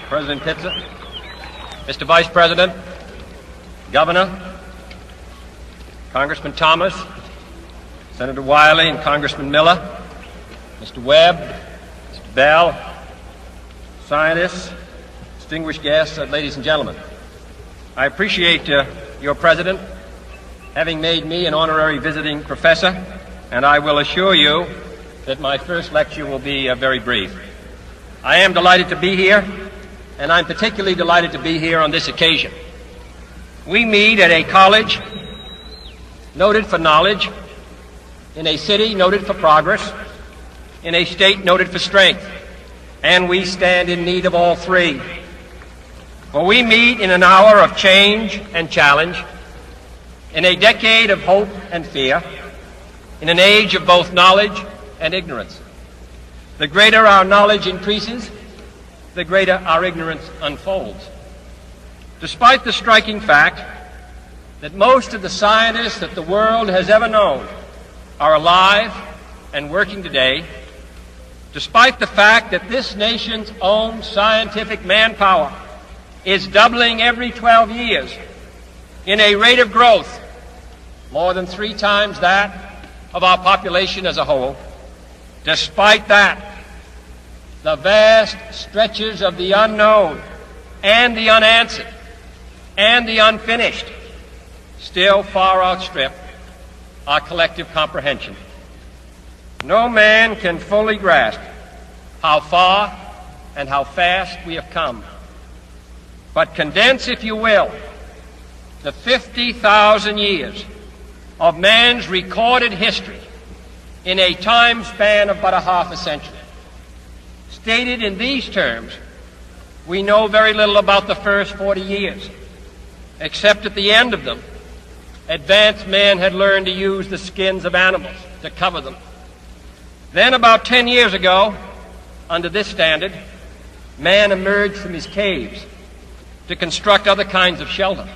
President Pitzer, Mr. Vice President, Governor, Congressman Thomas, Senator Wiley and Congressman Miller, Mr. Webb, Mr. Bell, scientists, distinguished guests, ladies and gentlemen. I appreciate your President having made me an honorary visiting professor, and I will assure you that my first lecture will be very brief. I am delighted to be here, and I'm particularly delighted to be here on this occasion. We meet at a college noted for knowledge, in a city noted for progress, in a state noted for strength, and we stand in need of all three. For we meet in an hour of change and challenge, in a decade of hope and fear, in an age of both knowledge and ignorance. The greater our knowledge increases, the greater our ignorance unfolds. Despite the striking fact that most of the scientists that the world has ever known are alive and working today, despite the fact that this nation's own scientific manpower is doubling every 12 years in a rate of growth more than 3 times that of our population as a whole, despite that, the vast stretches of the unknown and the unanswered and the unfinished still far outstrip our collective comprehension. No man can fully grasp how far and how fast we have come. But condense, if you will, the 50,000 years of man's recorded history in a time span of but a half a century. Stated in these terms, we know very little about the first 40 years, except at the end of them, advanced man had learned to use the skins of animals to cover them. Then about 10 years ago, under this standard, man emerged from his caves to construct other kinds of shelter.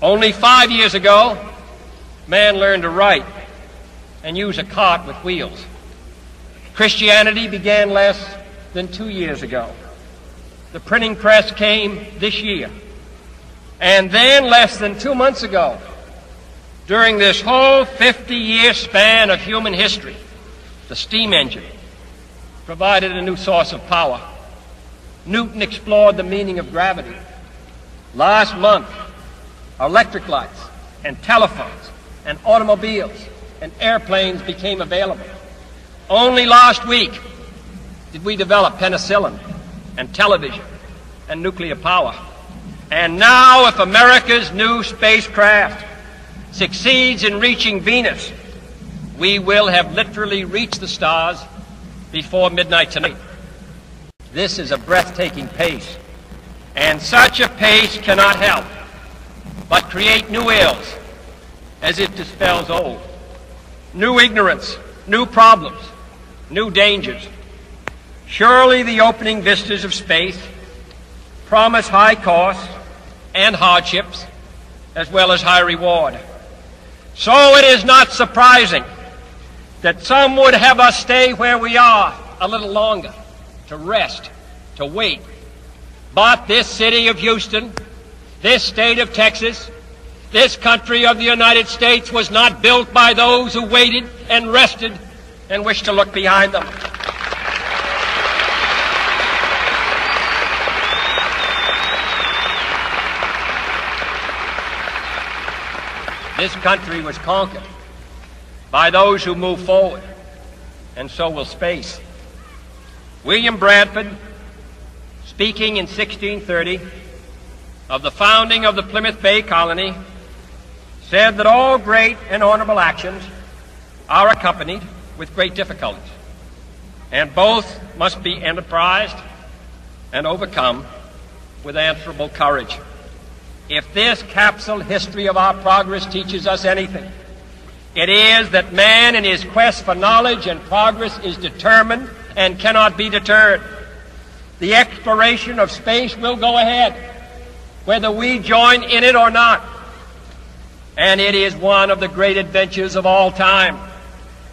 Only 5 years ago, man learned to write and use a cart with wheels. Christianity began less than 2 years ago. The printing press came this year. And then less than 2 months ago, during this whole 50-year span of human history, the steam engine provided a new source of power. Newton explored the meaning of gravity. Last month, electric lights and telephones and automobiles and airplanes became available. Only last week did we develop penicillin and television and nuclear power. And now, if America's new spacecraft succeeds in reaching Venus, we will have literally reached the stars before midnight tonight. This is a breathtaking pace, and such a pace cannot help but create new ills as it dispels old. New ignorance, new problems, new dangers. Surely the opening vistas of space promise high costs and hardships, as well as high reward. So it is not surprising that some would have us stay where we are a little longer, to rest, to wait. But this city of Houston, this state of Texas, this country of the United States was not built by those who waited and rested and wished to look behind them. This country was conquered by those who move forward, and so will space. William Bradford, speaking in 1630 of the founding of the Plymouth Bay Colony, said that all great and honorable actions are accompanied with great difficulties, and both must be enterprised and overcome with answerable courage. If this capsule history of our progress teaches us anything, it is that man in his quest for knowledge and progress is determined and cannot be deterred. The exploration of space will go ahead, whether we join in it or not. And it is one of the great adventures of all time.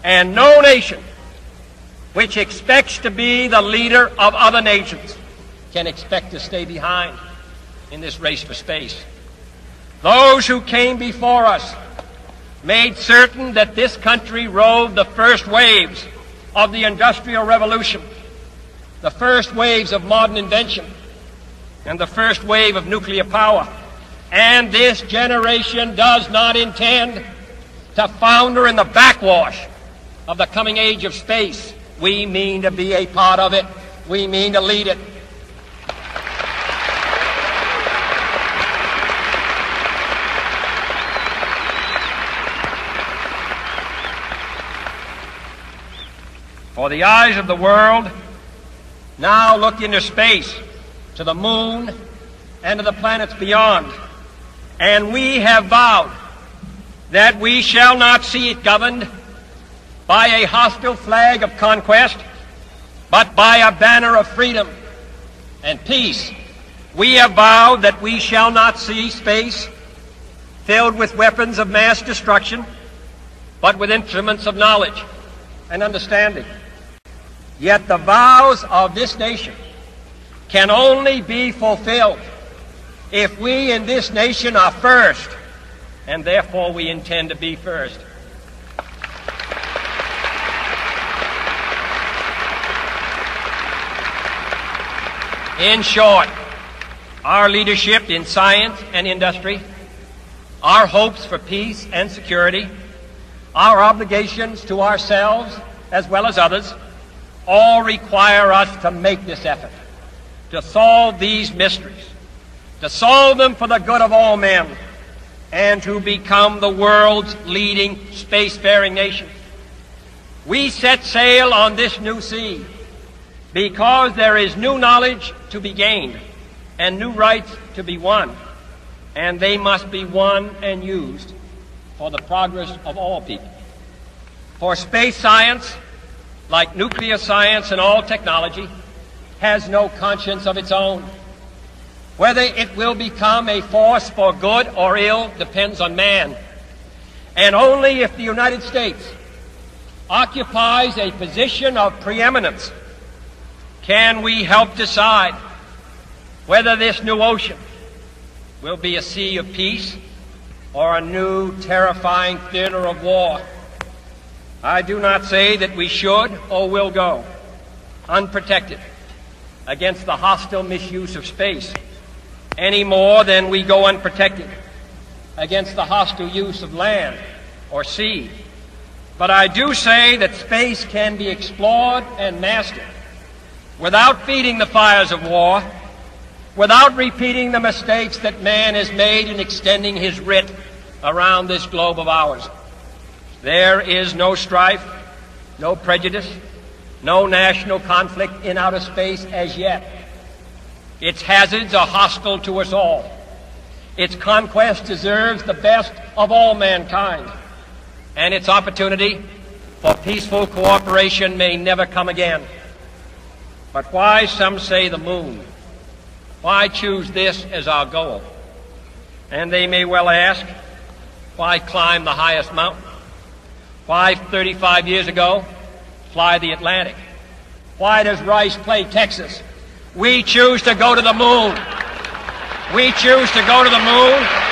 And no nation which expects to be the leader of other nations can expect to stay behind in this race for space. Those who came before us made certain that this country rode the first waves of the Industrial Revolution, the first waves of modern invention, and the first wave of nuclear power. And this generation does not intend to founder in the backwash of the coming age of space. We mean to be a part of it. We mean to lead it. For the eyes of the world now look into space, to the moon and to the planets beyond. And we have vowed that we shall not see it governed by a hostile flag of conquest, but by a banner of freedom and peace. We have vowed that we shall not see space filled with weapons of mass destruction, but with instruments of knowledge and understanding. Yet the vows of this nation can only be fulfilled if we in this nation are first, and therefore we intend to be first. In short, our leadership in science and industry, our hopes for peace and security, our obligations to ourselves as well as others, all require us to make this effort, to solve these mysteries, to solve them for the good of all men, and to become the world's leading spacefaring nation. We set sail on this new sea because there is new knowledge to be gained and new rights to be won, and they must be won and used for the progress of all people. For space science, like nuclear science and all technology, has no conscience of its own. Whether it will become a force for good or ill depends on man. And only if the United States occupies a position of preeminence can we help decide whether this new ocean will be a sea of peace or a new terrifying theater of war. I do not say that we should or will go unprotected against the hostile misuse of space any more than we go unprotected against the hostile use of land or sea. But I do say that space can be explored and mastered without feeding the fires of war, without repeating the mistakes that man has made in extending his writ around this globe of ours. There is no strife, no prejudice, no national conflict in outer space as yet. Its hazards are hostile to us all. Its conquest deserves the best of all mankind, and its opportunity for peaceful cooperation may never come again. But why, some say, the moon? Why choose this as our goal? And they may well ask, why climb the highest mountain? Why, 35 years ago, fly the Atlantic? Why does Rice play Texas? We choose to go to the moon. We choose to go to the moon.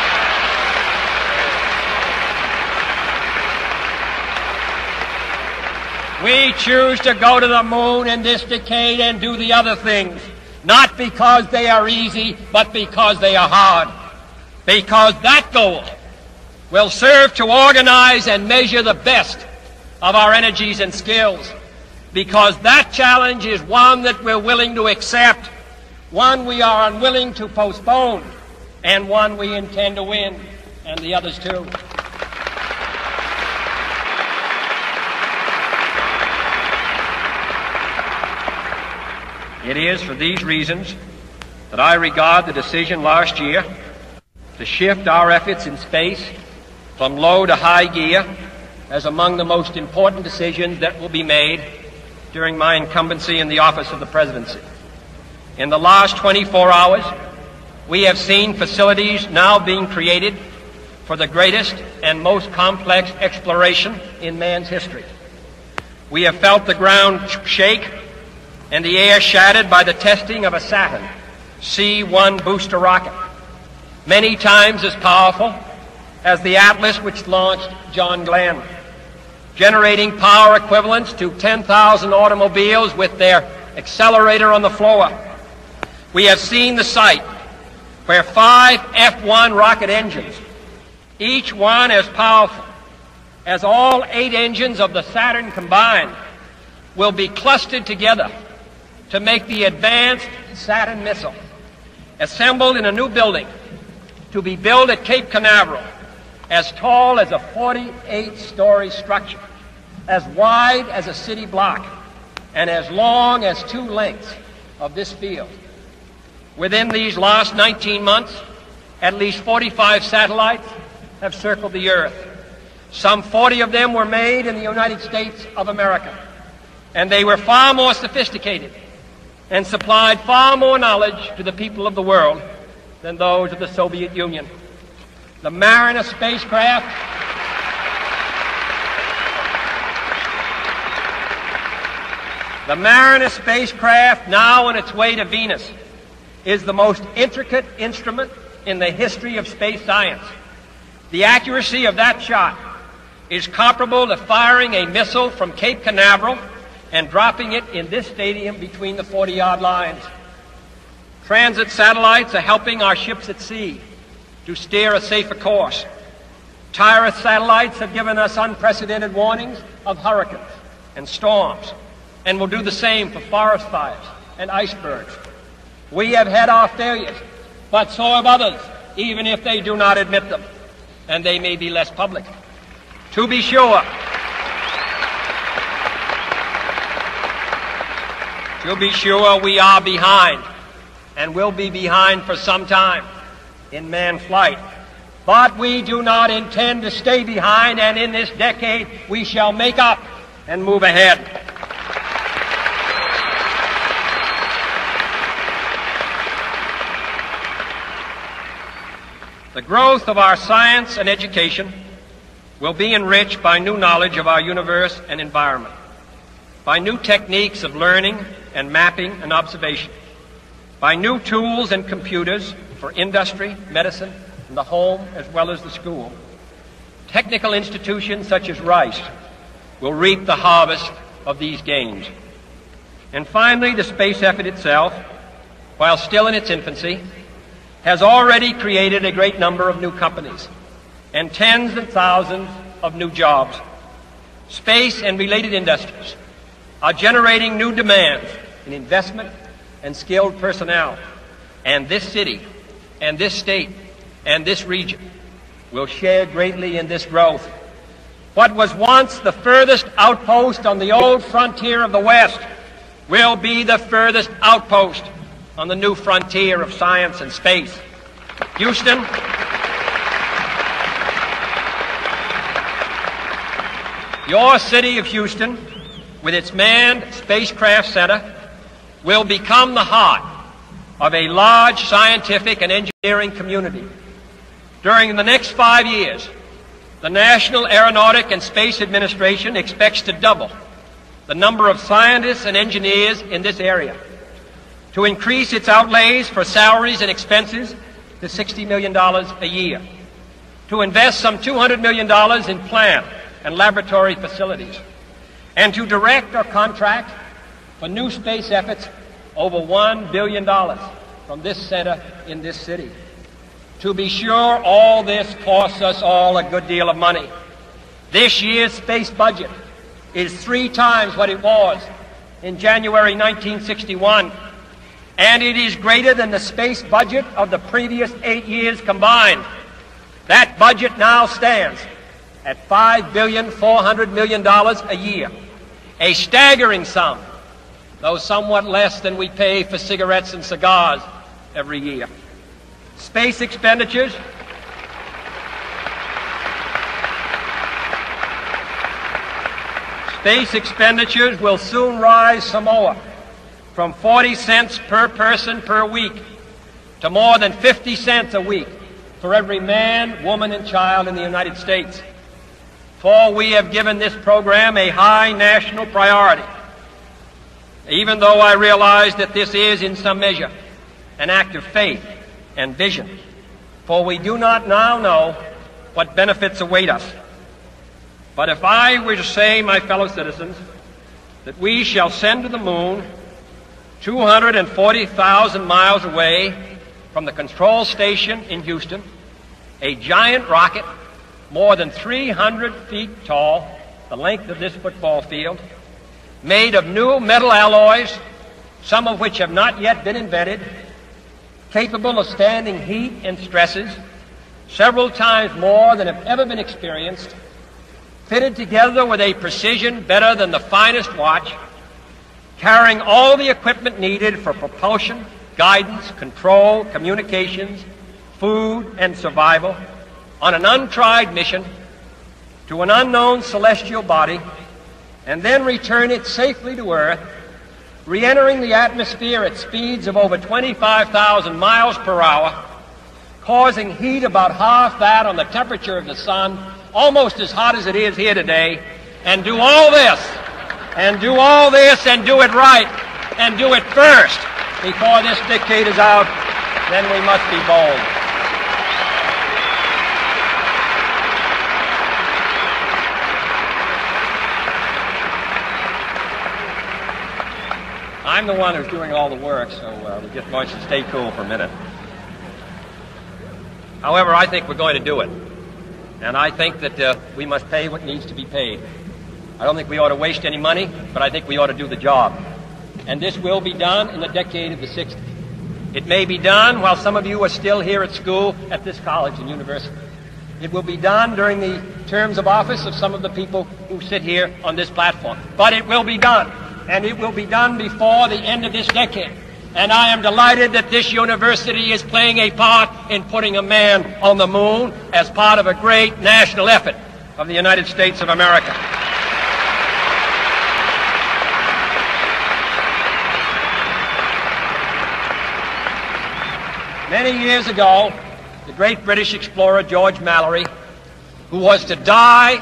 We choose to go to the moon in this decade and do the other things, not because they are easy, but because they are hard. Because that goal will serve to organize and measure the best of our energies and skills. Because that challenge is one that we're willing to accept, one we are unwilling to postpone, and one we intend to win, and the others too. It is for these reasons that I regard the decision last year to shift our efforts in space from low to high gear as among the most important decisions that will be made during my incumbency in the office of the presidency. In the last 24 hours, we have seen facilities now being created for the greatest and most complex exploration in man's history. We have felt the ground shake and the air shattered by the testing of a Saturn C-1 booster rocket, many times as powerful as the Atlas which launched John Glenn, generating power equivalents to 10,000 automobiles with their accelerator on the floor. We have seen the site where 5 F-1 rocket engines, each one as powerful as all 8 engines of the Saturn combined, will be clustered together to make the advanced Saturn missile, assembled in a new building to be built at Cape Canaveral, as tall as a 48-story structure, as wide as a city block, and as long as 2 lengths of this field. Within these last 19 months, at least 45 satellites have circled the Earth. Some 40 of them were made in the United States of America, and they were far more sophisticated and supplied far more knowledge to the people of the world than those of the Soviet Union. The Mariner spacecraft now on its way to Venus is the most intricate instrument in the history of space science. The accuracy of that shot is comparable to firing a missile from Cape Canaveral and dropping it in this stadium between the 40-yard lines. Transit satellites are helping our ships at sea to steer a safer course. Tireless satellites have given us unprecedented warnings of hurricanes and storms, and will do the same for forest fires and icebergs. We have had our failures, but so have others, even if they do not admit them, and they may be less public. To be sure, we are behind, and will be behind for some time in manned flight. But we do not intend to stay behind, and in this decade we shall make up and move ahead. The growth of our science and education will be enriched by new knowledge of our universe and environment, by new techniques of learning and mapping and observation, by new tools and computers for industry, medicine, and the home as well as the school. Technical institutions such as Rice will reap the harvest of these gains. And finally, the space effort itself, while still in its infancy, has already created a great number of new companies and tens of thousands of new jobs. Space and related industries are generating new demands in investment and skilled personnel, and this city and this state and this region will share greatly in this growth. What was once the furthest outpost on the old frontier of the West will be the furthest outpost on the new frontier of science and space. Houston, your city of Houston, with its manned spacecraft center, will become the heart of a large scientific and engineering community. During the next 5 years, the National Aeronautic and Space Administration expects to double the number of scientists and engineers in this area, to increase its outlays for salaries and expenses to $60 million a year, to invest some $200 million in plant and laboratory facilities, and to direct or contract for new space efforts over $1 billion from this center in this city. To be sure, all this costs us all a good deal of money. This year's space budget is 3 times what it was in January 1961, and it is greater than the space budget of the previous 8 years combined. That budget now stands at $5.4 billion a year, a staggering sum, though somewhat less than we pay for cigarettes and cigars every year. Space expenditures will soon rise some more, from 40 cents per person per week to more than 50 cents a week for every man, woman, and child in the United States. For we have given this program a high national priority. even though I realize that this is, in some measure, an act of faith and vision, for we do not now know what benefits await us. But if I were to say, my fellow citizens, that we shall send to the moon 240,000 miles away from the control station in Houston a giant rocket more than 300 feet tall, the length of this football field, made of new metal alloys, some of which have not yet been invented, capable of standing heat and stresses several times more than have ever been experienced, fitted together with a precision better than the finest watch, carrying all the equipment needed for propulsion, guidance, control, communications, food, and survival, on an untried mission to an unknown celestial body, and then return it safely to Earth, re-entering the atmosphere at speeds of over 25,000 miles per hour, causing heat about half that on the temperature of the sun, almost as hot as it is here today, and do all this, and do it right, and do it first before this decade is out, then we must be bold. I'm the one who's doing all the work, so we just want you to stay cool for a minute. However, I think we're going to do it. And I think that we must pay what needs to be paid. I don't think we ought to waste any money, but I think we ought to do the job. And this will be done in the decade of the 60s. It may be done while some of you are still here at school at this college and university. It will be done during the terms of office of some of the people who sit here on this platform. But it will be done. And it will be done before the end of this decade. And I am delighted that this university is playing a part in putting a man on the moon as part of a great national effort of the United States of America. Many years ago, the great British explorer George Mallory, who was to die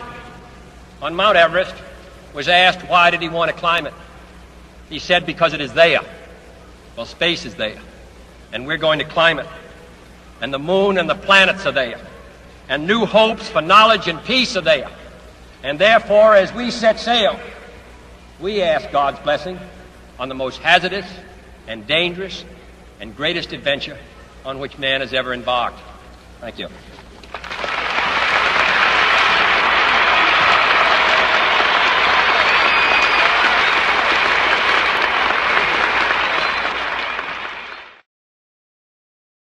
on Mount Everest, was asked why did he want to climb it. He said, because it is there. Well, space is there, and we're going to climb it. And the moon and the planets are there. And new hopes for knowledge and peace are there. And therefore, as we set sail, we ask God's blessing on the most hazardous and dangerous and greatest adventure on which man has ever embarked. Thank you.